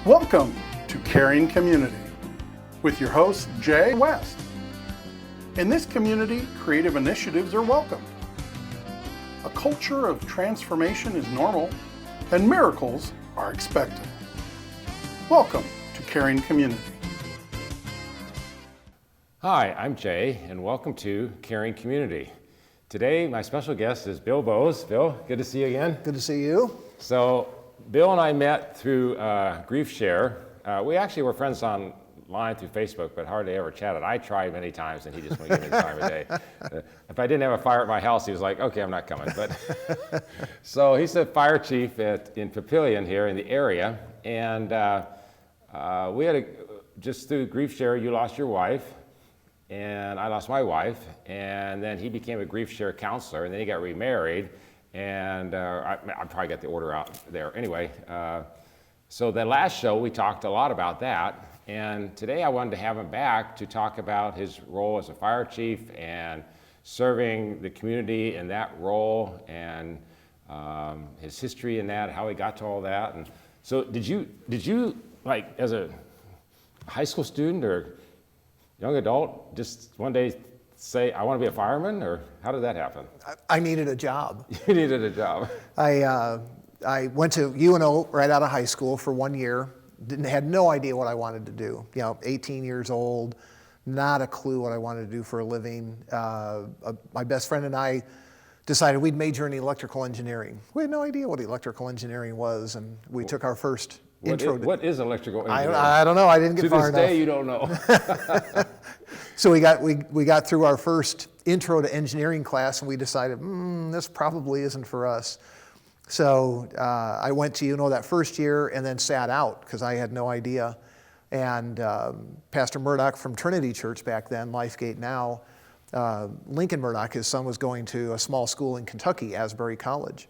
Welcome to Caring Community with your host, Jay West. In this community, creative initiatives are welcomed. A culture of transformation is normal, and miracles are expected. Welcome to Caring Community. Hi, I'm Jay, and welcome to Caring Community. Today, my special guest is Bill Bowes. Bill, good to see you again. Good to see you. So, Bill and I met through Grief Share. We actually were friends online through Facebook, but hardly ever chatted. I tried many times, and he just wouldn't give me the time of day. If I didn't have a fire at my house, he was like, okay, I'm not coming. But so he's the fire chief in Papillion here in the area, and we had just through Grief Share, you lost your wife, and I lost my wife, and then he became a Grief Share counselor, and then he got remarried, and I probably got the order out there. Anyway, so the last show, we talked a lot about that, and today I wanted to have him back to talk about his role as a fire chief and serving the community in that role, and his history in that, how he got to all that. And so did you like as a high school student or young adult just one day say, I want to be a fireman, or how did that happen? I needed a job. You needed a job. I went to UNO right out of high school for 1 year. Had no idea what I wanted to do. 18 years old, not a clue what I wanted to do for a living. My best friend and I decided we'd major in electrical engineering. We had no idea what electrical engineering was, and we took our first intro. What is electrical engineering? I don't know. I didn't get far enough. To this day, you don't know. So we got through our first intro to engineering class, and we decided, this probably isn't for us. So I went to UNO that first year and then sat out because I had no idea. And Pastor Murdoch from Trinity Church back then, Lifegate now, Lincoln Murdoch, his son, was going to a small school in Kentucky, Asbury College.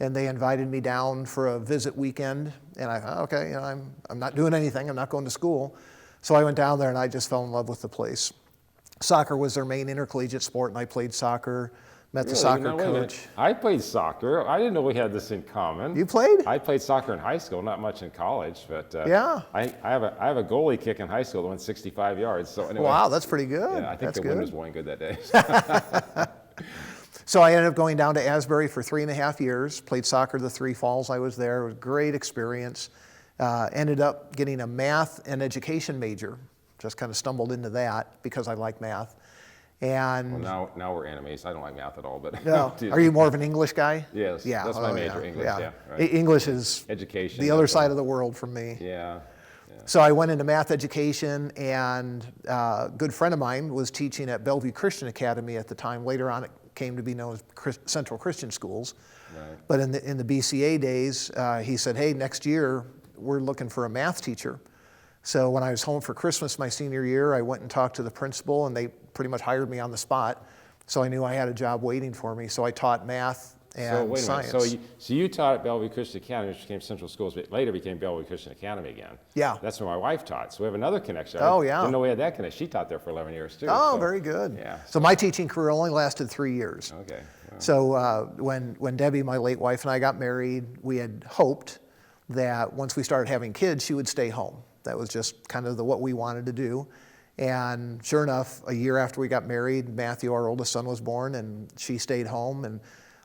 And they invited me down for a visit weekend, and I thought, okay, I'm not doing anything, I'm not going to school. So I went down there and I just fell in love with the place. Soccer was their main intercollegiate sport, and I played soccer, met the soccer coach. I played soccer. I didn't know we had this in common. You played? I played soccer in high school, not much in college, but yeah. I have a goalie kick in high school that went 65 yards. So anyway, wow, that's pretty good. Yeah, I think the wind was blowing good that day. So I ended up going down to Asbury for 3.5 years, played soccer the 3 falls I was there. It was a great experience. Ended up getting a math and education major. Just kind of stumbled into that because I like math. And well, now we're enemies. I don't like math at all. But no. Are you more of an English guy? Yes. Yeah. That's my major, English. Yeah. Right. English is education. The other side of the world for me. Yeah. So I went into math education, and a good friend of mine was teaching at Bellevue Christian Academy at the time. Later on, it came to be known as Central Christian Schools. Right. But in the BCA days, he said, hey, next year, we're looking for a math teacher. So when I was home for Christmas my senior year, I went and talked to the principal, and they pretty much hired me on the spot. So I knew I had a job waiting for me. So I taught math and science. So you taught at Bellevue Christian Academy, which became Central Schools, but later became Bellevue Christian Academy again. Yeah. That's where my wife taught. So we have another connection. Oh, yeah. I didn't know we had that connection. She taught there for 11 years, too. Oh, so, very good. Yeah. So my teaching career only lasted 3 years. Okay. Wow. So when Debbie, my late wife, and I got married, we had hoped that once we started having kids, she would stay home. That was just kind of what we wanted to do. And sure enough, a year after we got married, Matthew, our oldest son, was born, and she stayed home, and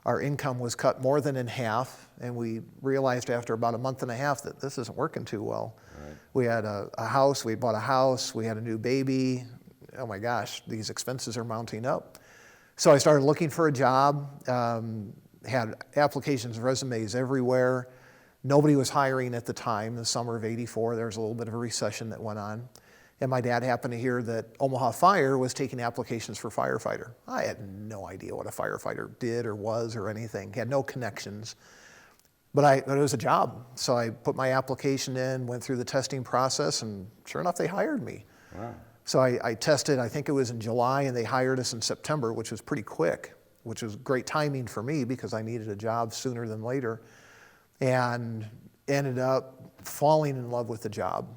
our income was cut more than in half. And we realized after about a month and a half that this isn't working too well. Right. We had a house, we bought a house, we had a new baby. Oh my gosh, these expenses are mounting up. So I started looking for a job, had applications, resumes everywhere. Nobody was hiring at the time. The summer of '84, there was a little bit of a recession that went on. And my dad happened to hear that Omaha Fire was taking applications for firefighter. I had no idea what a firefighter did or was or anything. Had no connections. But it was a job. So I put my application in, went through the testing process, and sure enough, they hired me. Wow. So I tested, I think it was in July, and they hired us in September, which was pretty quick, which was great timing for me because I needed a job sooner than later. And ended up falling in love with the job.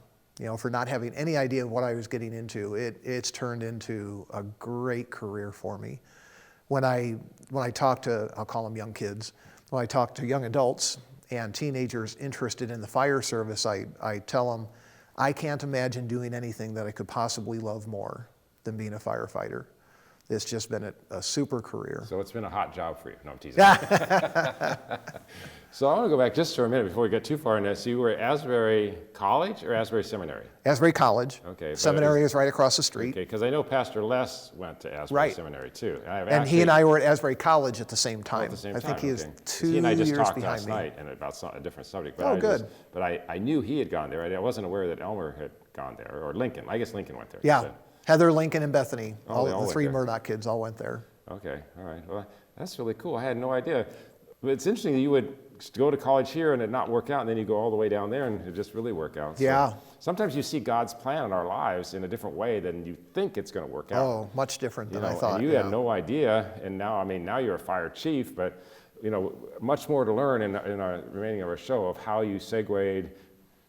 For not having any idea of what I was getting into, it's turned into a great career for me. When I talk to, I'll call them young kids, when I talk to young adults, and teenagers interested in the fire service, I tell them, I can't imagine doing anything that I could possibly love more than being a firefighter. It's just been a super career. So it's been a hot job for you. No, I'm teasing. So I want to go back just for a minute before we get too far in this. You were at Asbury College or Asbury Seminary? Asbury College. Okay. Seminary is right across the street. Okay, because I know Pastor Les went to Asbury Right. Seminary too. And he and I were at Asbury College at the same time. At the same I think time, he is okay. 2 He and I just years talked behind last me. night and about a different subject. Oh, good. But I knew he had gone there. I wasn't aware that Elmer had gone there, or Lincoln. I guess Lincoln went there. Yeah, So- Heather, Lincoln, and Bethany. Oh, All they all the went 3 there. Murdoch kids all went there. Okay, all right. Well, that's really cool. I had no idea. But it's interesting that you would go to college here and it not work out, and then you go all the way down there and it just really work out. So Yeah. sometimes you see God's plan in our lives in a different way than you think it's going to work out. Oh, much different than I thought. And you yeah. had no idea, and now, now you're a fire chief, but much more to learn in our remaining of our show of how you segued.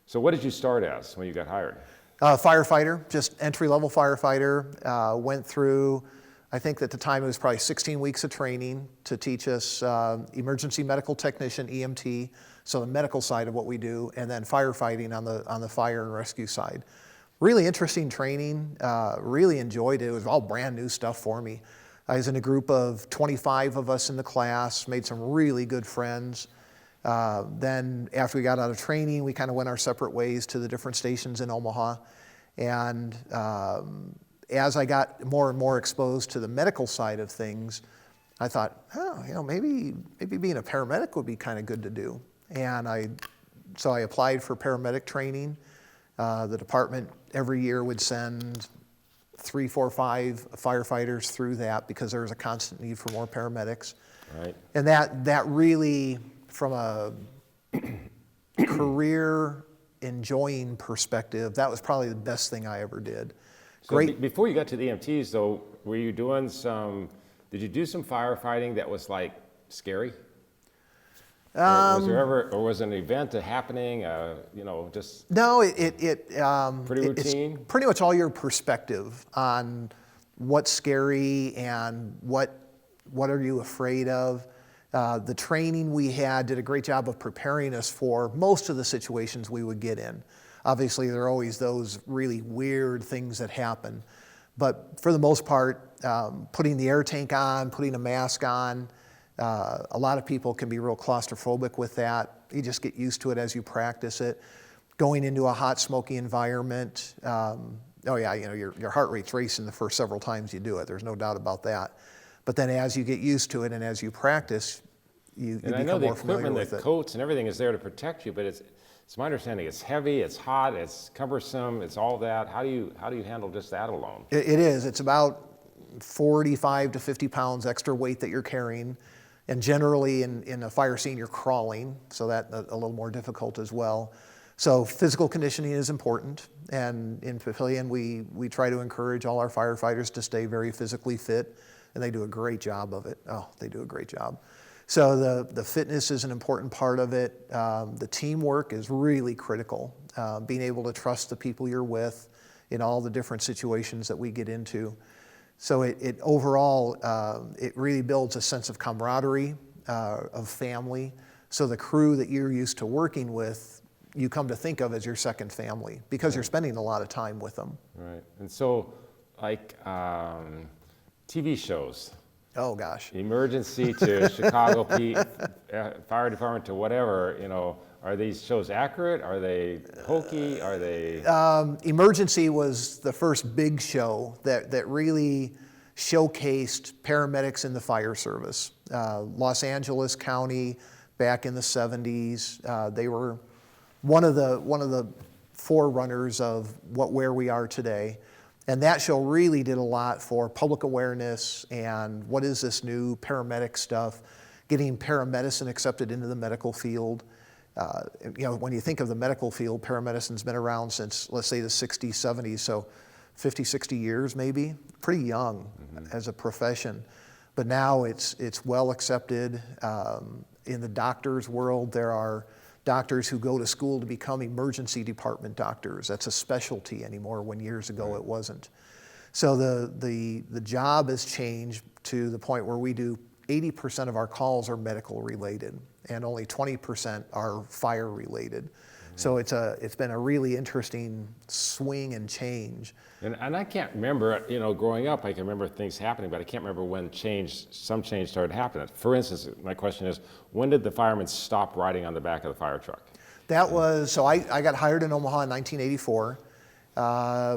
So what did you start as when you got hired? Firefighter, just entry-level firefighter. Went through, I think at the time it was probably 16 weeks of training to teach us emergency medical technician, EMT, so the medical side of what we do, and then firefighting on the fire and rescue side. Really interesting training, really enjoyed it. It was all brand new stuff for me. I was in a group of 25 of us in the class, made some really good friends. Then after we got out of training, we kind of went our separate ways to the different stations in Omaha. And as I got more and more exposed to the medical side of things, I thought, maybe being a paramedic would be kind of good to do. And so I applied for paramedic training. The department every year would send 3, 4, 5 firefighters through that because there was a constant need for more paramedics. Right. And that really, from a career enjoying perspective, that was probably the best thing I ever did. So Great. Before you got to the EMTs, though, were you doing did you do some firefighting that was like scary? Was there ever, or was an event happening, just No, pretty routine? It's pretty much all your perspective on what's scary and what are you afraid of. The training we had did a great job of preparing us for most of the situations we would get in. Obviously, there are always those really weird things that happen. But for the most part, putting the air tank on, putting a mask on, a lot of people can be real claustrophobic with that. You just get used to it as you practice it. Going into a hot, smoky environment, your heart rate's racing the first several times you do it. There's no doubt about that. But then as you get used to it and as you practice, you become more familiar with it. And I know the equipment, the coats and everything is there to protect you, but it's my understanding it's heavy, it's hot, it's cumbersome, it's all that. How do you handle just that alone? It is. It's about 45 to 50 pounds extra weight that you're carrying. And generally in a fire scene, you're crawling, so that's a little more difficult as well. So physical conditioning is important. And in Papillion, we try to encourage all our firefighters to stay very physically fit, and they do a great job of it. Oh, they do a great job. So the fitness is an important part of it. The teamwork is really critical. Being able to trust the people you're with in all the different situations that we get into. So it overall, it really builds a sense of camaraderie, of family. So the crew that you're used to working with, you come to think of as your second family because you're spending a lot of time with them. Right. And so, like TV shows. Oh gosh. Emergency to Chicago Fire Department to whatever, are these shows accurate? Are they hokey? Are they? Emergency was the first big show that really showcased paramedics in the fire service. Los Angeles County back in the 70s, they were one of the forerunners of where we are today. And that show really did a lot for public awareness and what is this new paramedic stuff, getting paramedicine accepted into the medical field. When you think of the medical field, paramedicine's been around since, let's say, the 60s, 70s, so 50, 60 years maybe, pretty young as a profession. But now it's well accepted. In the doctor's world, there are doctors who go to school to become emergency department doctors. That's a specialty anymore, when years ago it wasn't. So the job has changed to the point where we do 80% of our calls are medical related, and only 20% are fire related. So it's been a really interesting swing and change. And I can't remember, growing up, I can remember things happening, but I can't remember when some change started happening. For instance, my question is, when did the firemen stop riding on the back of the fire truck? That was, so I got hired in Omaha in 1984.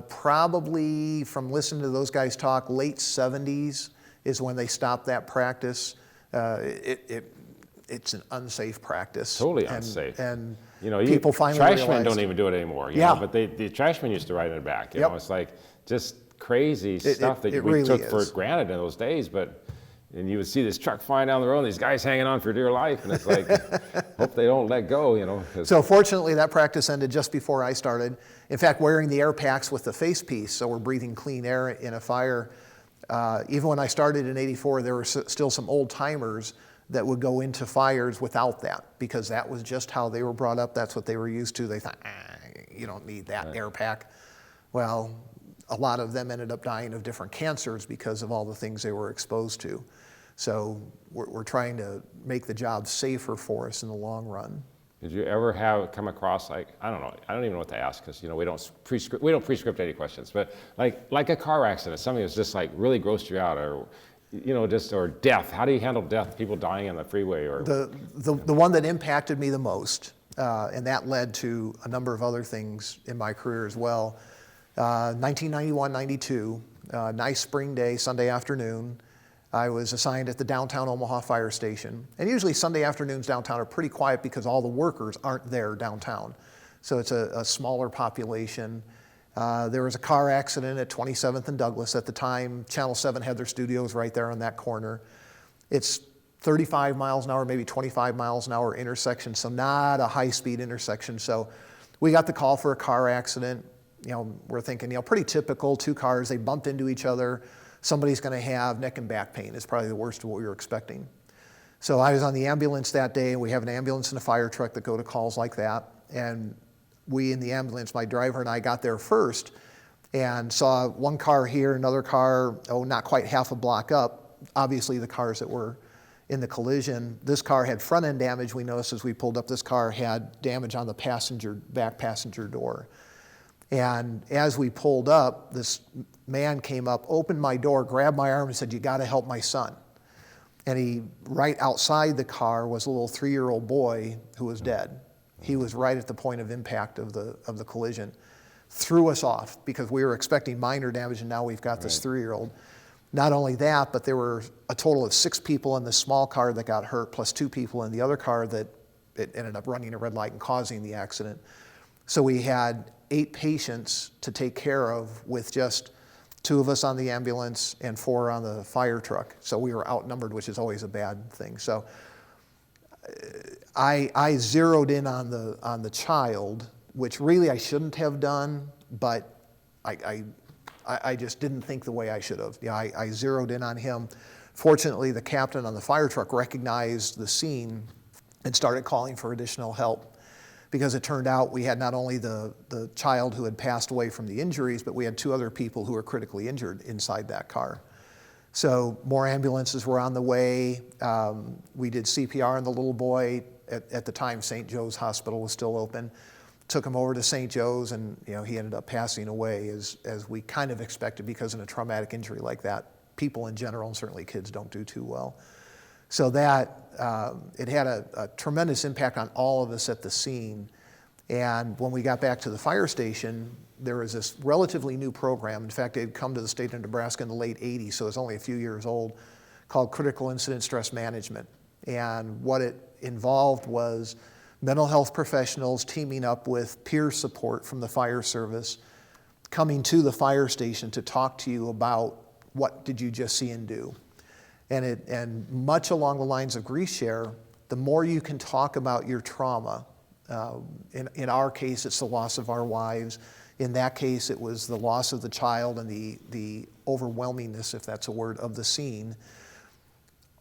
Probably from listening to those guys talk, late 70s is when they stopped that practice. It's an unsafe practice. Totally unsafe. And people finally trashmen realized, don't even do it anymore. Yeah. But the trashmen used to ride in the back. You Yep. know, it's like just crazy stuff that we really took is. for granted in those days. And you would see this truck flying down the road, and these guys hanging on for dear life, and it's like, hope they don't let go. So fortunately, that practice ended just before I started. In fact, wearing the air packs with the face piece, so we're breathing clean air in a fire. Even when I started in '84, there were still some old timers that would go into fires without that, because that was just how they were brought up. That's what they were used to. They thought, you don't need that air pack. Well, a lot of them ended up dying of different cancers because of all the things they were exposed to. So we're trying to make the job safer for us in the long run. Did you ever come across, I don't know, I don't even know what to ask, because we don't prescript any questions, but like a car accident, something that's just like really grossed you out, or or death. How do you handle death? People dying on the freeway, or the one that impacted me the most, and that led to a number of other things in my career as well. 1991-92, nice spring day, Sunday afternoon. I was assigned at the downtown Omaha fire station. And usually Sunday afternoons downtown are pretty quiet because all the workers aren't there downtown. So it's a smaller population. There was a car accident at 27th and Douglas at the time. Channel 7 had their studios right there on that corner. It's 35 miles an hour, maybe 25 miles an hour intersection, so not a high-speed intersection. So we got the call for a car accident. We're thinking, pretty typical, two cars, they bumped into each other. Somebody's going to have neck and back pain. It's probably the worst of what we were expecting. So I was on the ambulance that day, and we have an ambulance and a fire truck that go to calls like that. And we in the ambulance, my driver and I, got there first and saw one car here, another car, not quite half a block up. Obviously the cars that were in the collision. This car had front end damage. We noticed as we pulled up, this car had damage on the back passenger door. And as we pulled up, this man came up, opened my door, grabbed my arm and said, "You got to help my son." And right outside the car was a little 3-year-old boy who was dead. He was right at the point of impact of the collision. Threw us off because we were expecting minor damage, and now we've got this 3-year-old. Not only that, but there were a total of 6 people in the small car that got hurt, plus 2 people in the other car that it ended up running a red light and causing the accident. So we had 8 patients to take care of with just 2 of us on the ambulance and 4 on the fire truck. So we were outnumbered, which is always a bad thing. So I zeroed in on the child, which really I shouldn't have done, but I just didn't think the way I should have. I zeroed in on him. Fortunately, the captain on the fire truck recognized the scene and started calling for additional help, because it turned out we had not only the child who had passed away from the injuries, but we had 2 other people who were critically injured inside that car. So more ambulances were on the way. We did CPR on the little boy. At the time, St. Joe's Hospital was still open. Took him over to St. Joe's, and he ended up passing away as we kind of expected, because in a traumatic injury like that, people in general, and certainly kids, don't do too well. So that, it had a tremendous impact on all of us at the scene. And when we got back to the fire station, there was this relatively new program. In fact, it had come to the state of Nebraska in the late 80s, so it's only a few years old, called Critical Incident Stress Management. And what it involved was mental health professionals teaming up with peer support from the fire service, coming to the fire station to talk to you about what did you just see and do. And much along the lines of grief share, the more you can talk about your trauma, in our case, it's the loss of our wives. In that case, it was the loss of the child and the overwhelmingness, if that's a word, of the scene.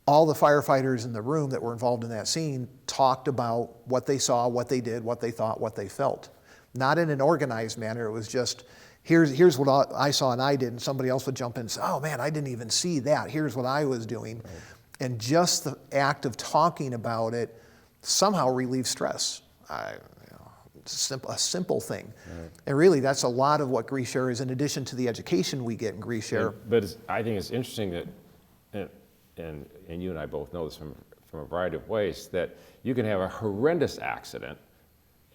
All the firefighters in the room that were involved in that scene talked about what they saw, what they did, what they thought, what they felt. Not in an organized manner. It was just, here's what I saw and I did, and somebody else would jump in and say, "Oh man, I didn't even see that. Here's what I was doing." Right. And just the act of talking about it somehow relieves stress. A simple thing. Right. And really, that's a lot of what Grief Share is, in addition to the education we get in Grief Share. But I think it's interesting that, and you and I both know this from a variety of ways, that you can have a horrendous accident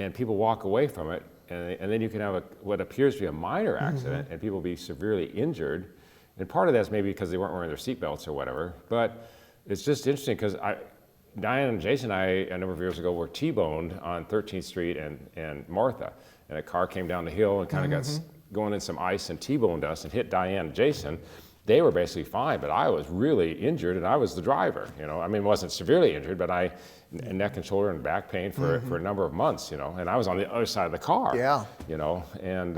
and people walk away from it, and then you can have what appears to be a minor accident and people be severely injured. And part of that's maybe because they weren't wearing their seatbelts or whatever, but it's just interesting because Diane and Jason and I, a number of years ago, were T-boned on 13th Street and Martha, and a car came down the hill and kind of got going in some ice and T-boned us and hit Diane and Jason. They were basically fine, but I was really injured, and I was the driver. I mean, wasn't severely injured, but I neck and shoulder and back pain for a number of months. And I was on the other side of the car. Yeah. And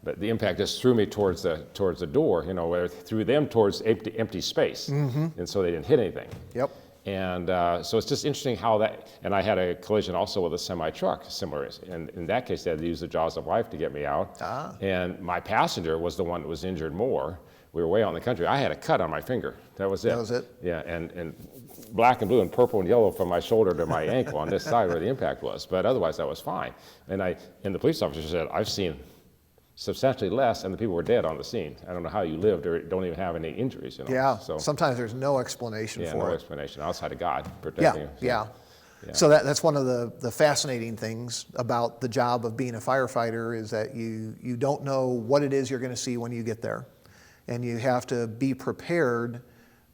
but the impact just threw me towards the door. Where it threw them towards empty space, and so they didn't hit anything. Yep. And so it's just interesting how that, and I had a collision also with a semi-truck, similar. And in that case, they had to use the jaws of life to get me out. And my passenger was the one that was injured more. We were way out in the country. I had a cut on my finger. That was it. That was it? Yeah, and black and blue and purple and yellow from my shoulder to my ankle on this side where the impact was. But otherwise, that was fine. And the police officer said, I've seen substantially less, and the people were dead on the scene. I don't know how you lived or don't even have any injuries. Yeah, so sometimes there's no explanation for it. Yeah, no explanation outside of God protecting you. Yeah. So that's one of the fascinating things about the job of being a firefighter is that you don't know what it is you're going to see when you get there. And you have to be prepared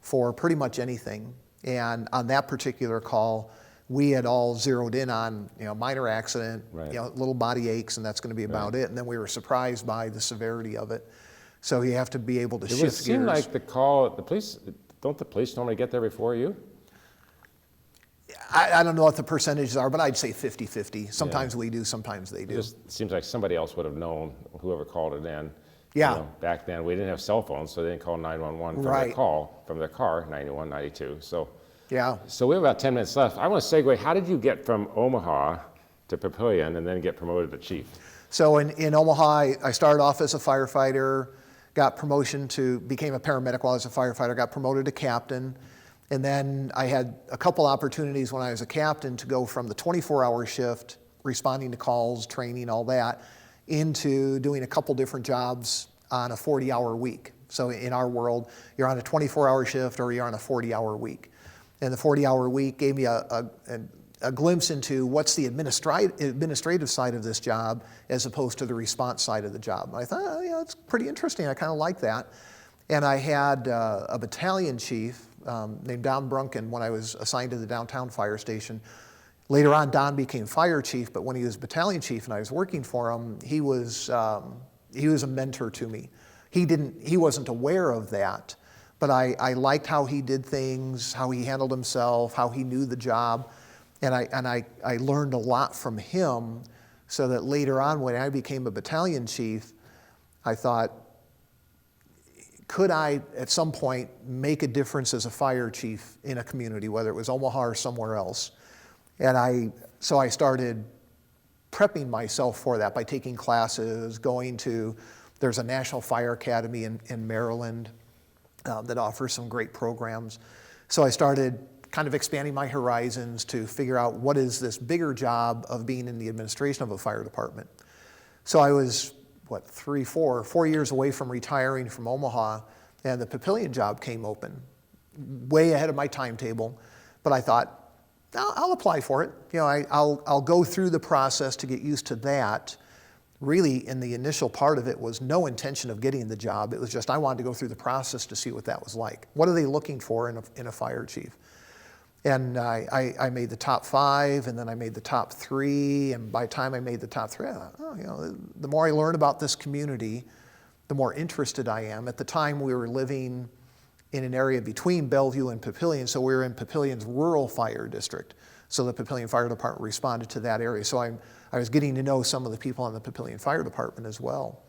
for pretty much anything. And on that particular call, we had all zeroed in on, minor accident, right. Little body aches, and that's going to be about it. And then we were surprised by the severity of it. So you have to be able to shift gears. It would seem like the police, don't the police normally get there before you? I don't know what the percentages are, but I'd say 50-50. Sometimes we do, sometimes they do. It just seems like somebody else would have known, whoever called it in. Yeah. Back then, we didn't have cell phones, so they didn't call 911 from their car, 91, 92. So we have about 10 minutes left. I want to segue, how did you get from Omaha to Papillion and then get promoted to chief? So in Omaha, I started off as a firefighter, got promotion became a paramedic while I was a firefighter, got promoted to captain. And then I had a couple opportunities when I was a captain to go from the 24-hour shift, responding to calls, training, all that, into doing a couple different jobs on a 40-hour week. So in our world, you're on a 24-hour shift or you're on a 40-hour week. And the 40-hour week gave me a glimpse into what's the administrative side of this job as opposed to the response side of the job. And I thought, it's pretty interesting. I kind of like that. And I had a battalion chief named Don Brunken when I was assigned to the downtown fire station. Later on, Don became fire chief, but when he was battalion chief and I was working for him, he was a mentor to me. He wasn't aware of that, but I liked how he did things, how he handled himself, how he knew the job, and I learned a lot from him. So that later on, when I became a battalion chief, I thought, could I at some point make a difference as a fire chief in a community, whether it was Omaha or somewhere else? And so I started prepping myself for that by taking classes, there's a National Fire Academy in Maryland that offers some great programs. So I started kind of expanding my horizons to figure out what is this bigger job of being in the administration of a fire department. So I was, 4 years away from retiring from Omaha, and the Papillion job came open, way ahead of my timetable, but I thought, I'll apply for it. I'll go through the process to get used to that. Really, in the initial part of it was no intention of getting the job. It was just I wanted to go through the process to see what that was like. What are they looking for in a fire chief? And I made the top 5, and then I made the top 3. And by the time I made the top 3, I thought, the more I learn about this community, the more interested I am. At the time, we were living in an area between Bellevue and Papillion, so we were in Papillion's rural fire district. So the Papillion Fire Department responded to that area. So I was getting to know some of the people on the Papillion Fire Department as well.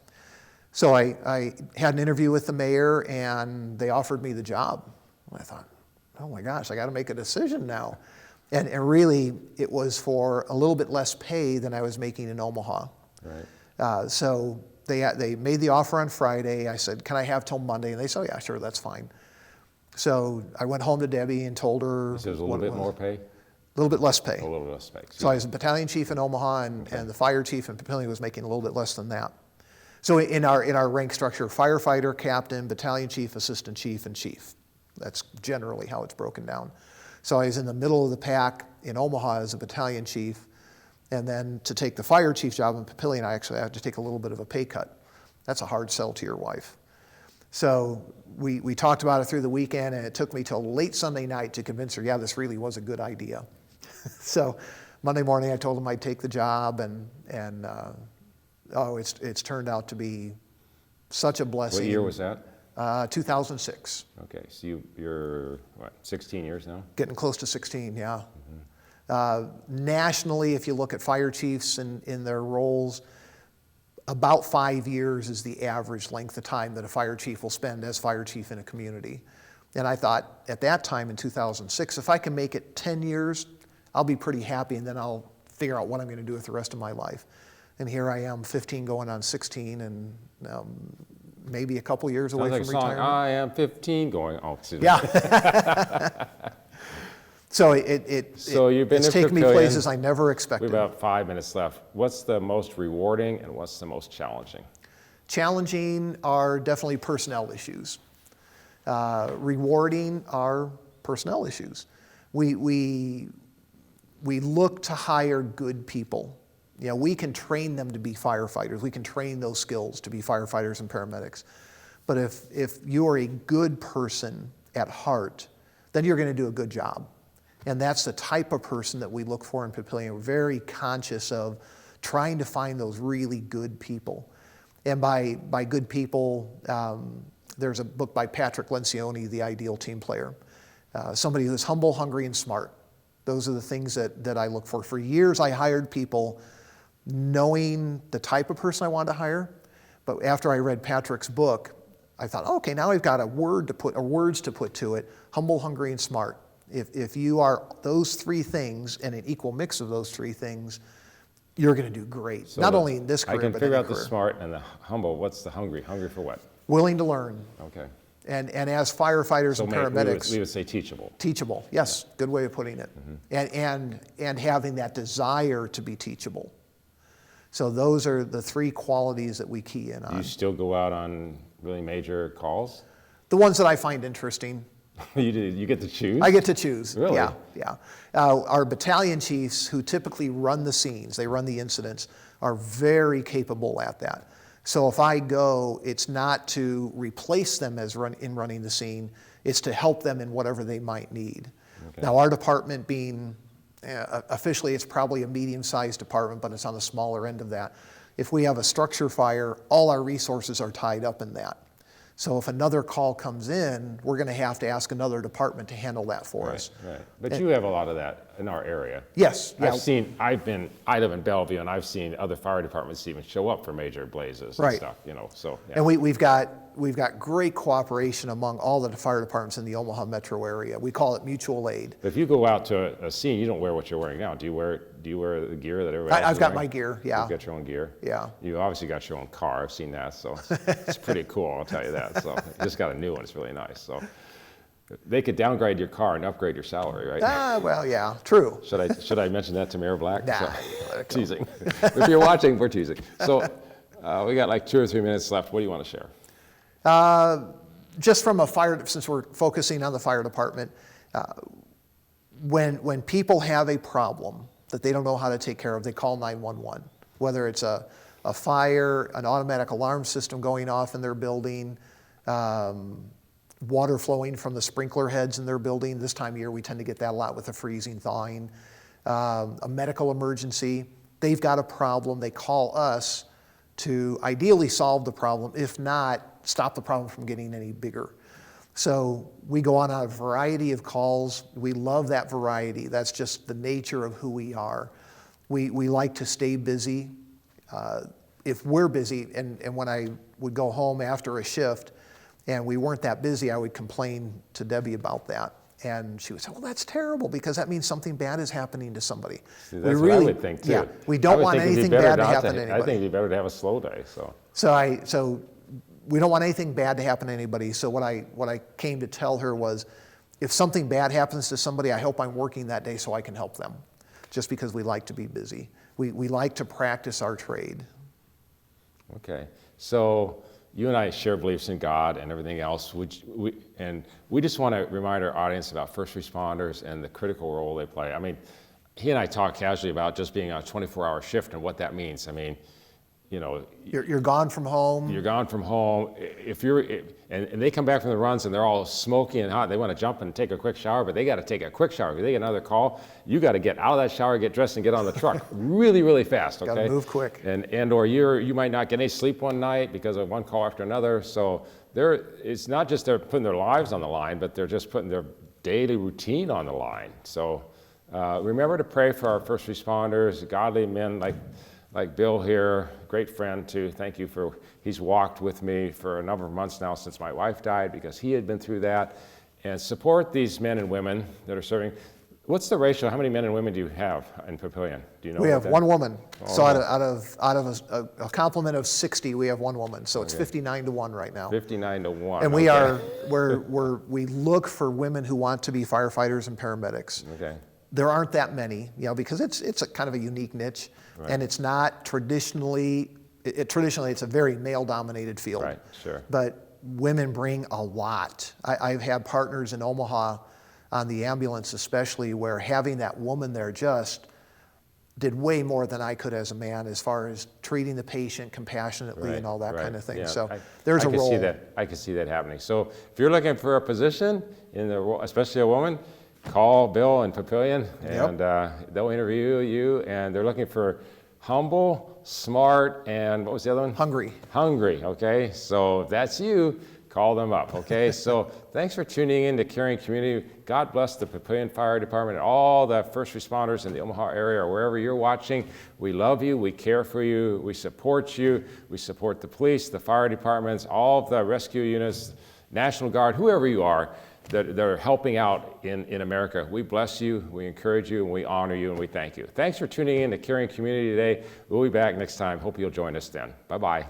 So I had an interview with the mayor, and they offered me the job. I thought, oh my gosh, I got to make a decision now. And really, it was for a little bit less pay than I was making in Omaha. Right. So they made the offer on Friday. I said, can I have till Monday? And they said, oh yeah, sure, that's fine. So I went home to Debbie and told her. So there's a little bit more pay? A little bit less pay. A little less pay. So I was a battalion chief in Omaha, and the fire chief in Papillion was making a little bit less than that. So in our rank structure, firefighter, captain, battalion chief, assistant chief, and chief. That's generally how it's broken down. So I was in the middle of the pack in Omaha as a battalion chief, and then to take the fire chief job in Papillion, I actually had to take a little bit of a pay cut. That's a hard sell to your wife. So we talked about it through the weekend, and it took me till late Sunday night to convince her, yeah, this really was a good idea. So Monday morning I told him I'd take the job, and it's turned out to be such a blessing. What year was that? 2006. Okay, so you're what, 16 years now? Getting close to 16, yeah. Nationally, if you look at fire chiefs in their roles, about 5 years is the average length of time that a fire chief will spend as fire chief in a community. And I thought at that time in 2006, if I can make it 10 years, I'll be pretty happy, and then I'll figure out what I'm going to do with the rest of my life. And here I am, 15 going on 16, and maybe a couple years away from retirement. I am 15 going, oh, excuse me. Yeah. So it's taken me places I never expected. We have about 5 minutes left. What's the most rewarding and what's the most challenging? Challenging are definitely personnel issues. Rewarding are personnel issues. We look to hire good people. You know, we can train them to be firefighters. We can train those skills to be firefighters and paramedics. But if you are a good person at heart, then you're going to do a good job. And that's the type of person that we look for in Papillion. We're very conscious of trying to find those really good people. And by good people, there's a book by Patrick Lencioni, The Ideal Team Player. Somebody who's humble, hungry, and smart. Those are the things that I look for. For years, I hired people knowing the type of person I wanted to hire. But after I read Patrick's book, I thought, okay, now I've got words to put to it: humble, hungry, and smart. If you are those three things and an equal mix of those three things, you're going to do great. So not only in this career, but in I can figure out career. the smart and the humble. What's the hungry? Hungry for what? Willing to learn. Okay. And as firefighters and paramedics, we would say teachable. Teachable, yes, yeah. Good way of putting it. Mm-hmm. And having that desire to be teachable. So those are the three qualities that we key in on. Do you still go out on really major calls? The ones that I find interesting. You do. You get to choose? I get to choose. Really? Yeah. Our battalion chiefs, who typically run the scenes, they run the incidents, are very capable at that. So if I go, it's not to replace them in running the scene, it's to help them in whatever they might need. Okay. Now our department being, officially it's probably a medium-sized department, but it's on the smaller end of that. If we have a structure fire, all our resources are tied up in that. So if another call comes in, we're going to have to ask another department to handle that for us. Right. But you have a lot of that in our area. Yes. Yeah. I live in Bellevue, and I've seen other fire departments even show up for major blazes and stuff. You know, so. Yeah. And we've got great cooperation among all the fire departments in the Omaha metro area. We call it mutual aid. But if you go out to a scene, you don't wear what you're wearing now. Do you wear the gear that everybody else is wearing? I've got my gear. Yeah. You've got your own gear. Yeah. You obviously got your own car. I've seen that, so it's pretty cool. I'll tell you that. So you just got a new one. It's really nice. So they could downgrade your car and upgrade your salary, right? Well, yeah, true. Should I mention that to Mayor Black? Nah, teasing. If you're watching, we're teasing. So we got like 2 or 3 minutes left. What do you want to share? Just from a fire, since we're focusing on the fire department, when people have a problem that they don't know how to take care of, they call 911. Whether it's a fire, an automatic alarm system going off in their building, water flowing from the sprinkler heads in their building. This time of year, we tend to get that a lot with the freezing, thawing. A medical emergency. They've got a problem. They call us to ideally solve the problem. If not, stop the problem from getting any bigger. So we go on a variety of calls. We love that variety. That's just the nature of who we are. We like to stay busy. If we're busy, and when I would go home after a shift and we weren't that busy, I would complain to Debbie about that. And she would say, well, that's terrible, because that means something bad is happening to somebody. See, that's what I would think too. Yeah, we don't want anything bad to happen to anybody. I think it'd be better to have a slow day. So we don't want anything bad to happen to anybody. So what I came to tell her was, if something bad happens to somebody, I hope I'm working that day so I can help them, just because we like to be busy. We like to practice our trade. Okay, so you and I share beliefs in God and everything else, and we just want to remind our audience about first responders and the critical role they play. I mean, he and I talk casually about just being on a 24-hour shift and what that means. I mean, you know, you're gone from home. You're gone from home. And they come back from the runs and they're all smoky and hot. They want to jump and take a quick shower, but they got to take a quick shower. If they get another call, you got to get out of that shower, get dressed, and get on the truck really, really fast. Okay. Got to move quick. Or you might not get any sleep one night because of one call after another. So it's not just they're putting their lives on the line, but they're just putting their daily routine on the line. So remember to pray for our first responders, godly men like Bill here, great friend too. Thank you he's walked with me for a number of months now since my wife died, because he had been through that. And support these men and women that are serving. What's the ratio? How many men and women do you have in Papillion? Do you know? We have one woman. Oh, So out of a complement of 60, we have one woman. So it's 59-1 right now. 59-1. And okay. we look for women who want to be firefighters and paramedics. Okay. There aren't that many, because it's a kind of a unique niche, right. And it's not traditionally it's a very male-dominated field. Right, sure. But women bring a lot. I've had partners in Omaha on the ambulance especially, where having that woman there just did way more than I could as a man, as far as treating the patient compassionately and all that kind of thing. Yeah. So there's a role. I can see that happening. So if you're looking for a position, especially a woman, call Bill and Papillion, and they'll interview you. And they're looking for humble, smart, and what was the other one? Hungry. Hungry, okay? So if that's you, call them up, okay? So thanks for tuning in to Caring Community. God bless the Papillion Fire Department and all the first responders in the Omaha area or wherever you're watching. We love you, we care for you, we support the police, the fire departments, all of the rescue units, National Guard, whoever you are that are helping out in America. We bless you, we encourage you, and we honor you, and we thank you. Thanks for tuning in to Caring Community today. We'll be back next time. Hope you'll join us then. Bye-bye.